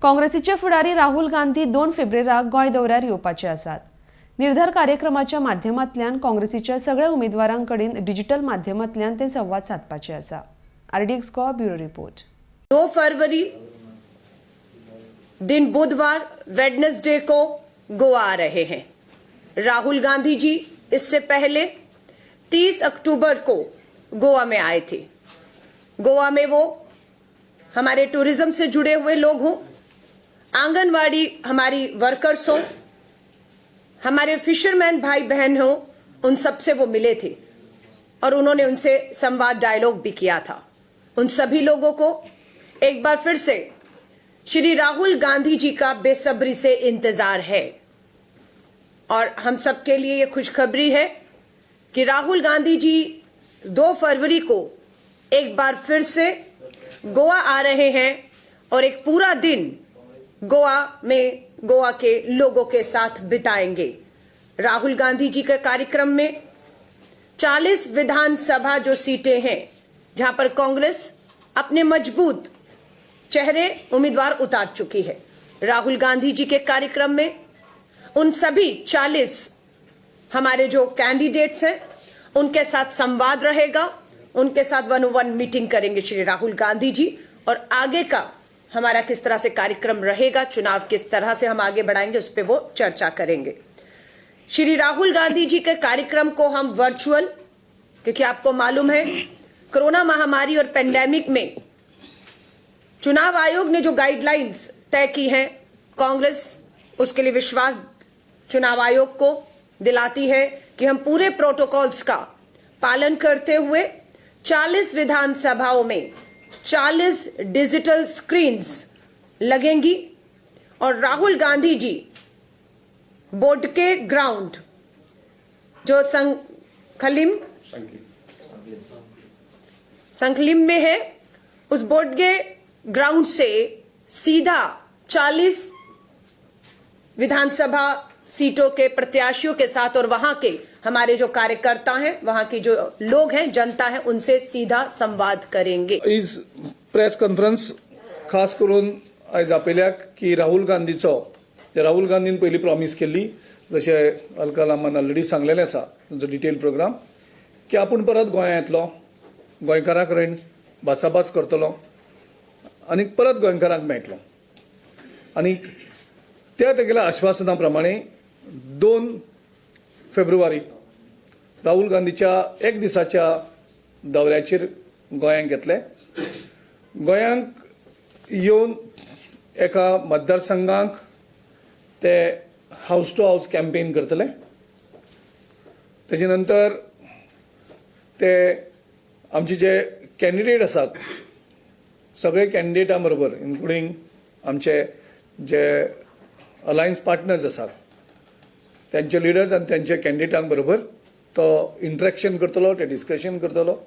काँग्रेसीचे फुडारी राहुल गांधी 2 फेब्रुवारीक गोंय दौऱ्यार येवपाचे आसात। निर्धार कार्यक्रमाच्या माध्यमांतल्यान काँग्रेसीच्या सगळ्या उमेदवारांकडेन डिजिटल माध्यमांतल्यान ते संवाद साधपाचे आसा। RDX को ब्यूरो रिपोर्ट। 2 फरवरी दिन बुधवार वेडनेसडे को गोवा आ रहे हैं। राहुल गांधी जी इससे पहले 30 अक्टूबर को गोवा में आए थे। गोवा में वो हमारे टूरिज्म से जुड़े हुए लोग हों, आंगनवाड़ी हमारी वर्कर्स हों, हमारे फिशरमैन भाई बहन हों, उन सबसे वो मिले थे और उन्होंने उनसे संवाद डायलॉग भी किया था। उन सभी लोगों को एक बार फिर से श्री राहुल गांधी जी का बेसब्री से इंतजार है और हम सबके लिए ये खुशखबरी है कि राहुल गांधी जी 2 फरवरी को एक बार फिर से गोवा आ रहे हैं और एक पूरा दिन गोवा में गोवा के लोगों के साथ बिताएंगे। राहुल गांधी जी के कार्यक्रम में 40 विधानसभा जो सीटें हैं जहां पर कांग्रेस अपने मजबूत चेहरे उम्मीदवार उतार चुकी है, राहुल गांधी जी के कार्यक्रम में उन सभी 40 हमारे जो कैंडिडेट्स हैं उनके साथ संवाद रहेगा, उनके साथ 1-on-1 मीटिंग करेंगे श्री राहुल गांधी जी और आगे का हमारा किस तरह से कार्यक्रम रहेगा, चुनाव किस तरह से हम आगे बढ़ाएंगे, उस पर वो चर्चा करेंगे। श्री राहुल गांधी जी के कार्यक्रम को हम वर्चुअल, क्योंकि आपको मालूम है कोरोना महामारी और पेंडेमिक में चुनाव आयोग ने जो गाइडलाइंस तय की हैं, कांग्रेस उसके लिए विश्वास चुनाव आयोग को दिलाती है कि हम पूरे प्रोटोकॉल्स का पालन करते हुए 40 विधानसभाओं में 40 डिजिटल स्क्रीन्स लगेंगी और राहुल गांधी जी बोर्ड के ग्राउंड जो संखलिम में है, उस बोर्ड के ग्राउंड से सीधा 40 विधानसभा सीटों के प्रत्याशियों के साथ और वहां के हमारे जो कार्यकर्ता हैं, वहां की जो लोग हैं, जनता है, उनसे सीधा संवाद करेंगे। इस प्रेस कॉन्फरन्स खास करून आज आपल्याक की राहुल गांधीन पयली प्रॉमिस केल्ली, जशे अलका लांबान ऑलरेडी सांगलेलें आसा तुमचो डिटेल प्रोग्राम, की आपूण परत गोंयांत येतलो, गोंयकारां कडेन भासाभास करतलो आनी परत गोंयकारांक मेळटलो। आनी त्या तेगेल्या आश्वासना प्रमाणे 2 फेब्रुवारीक राहुल गांधीच्या 1 दिसाच्या दौऱ्याचेर गोंयांत येतले। गोंयांक येवन एका मतदारसंघांक ते हाऊस टू हाऊस कॅम्पेन करतले। तेजे नंतर ते आमचे जे कॅन्डिडेट आसात सगळे कॅन्डिडेटां बरोबर, इन्क्लुडींग आमचे जे अलायन्स पार्टनर्स आसात त्यांचे लिडर्स आनी त्यांच्या कॅन्डिडेटां बरोबर तो इंटरेक्शन करतलो, ते डिस्कशन करतलो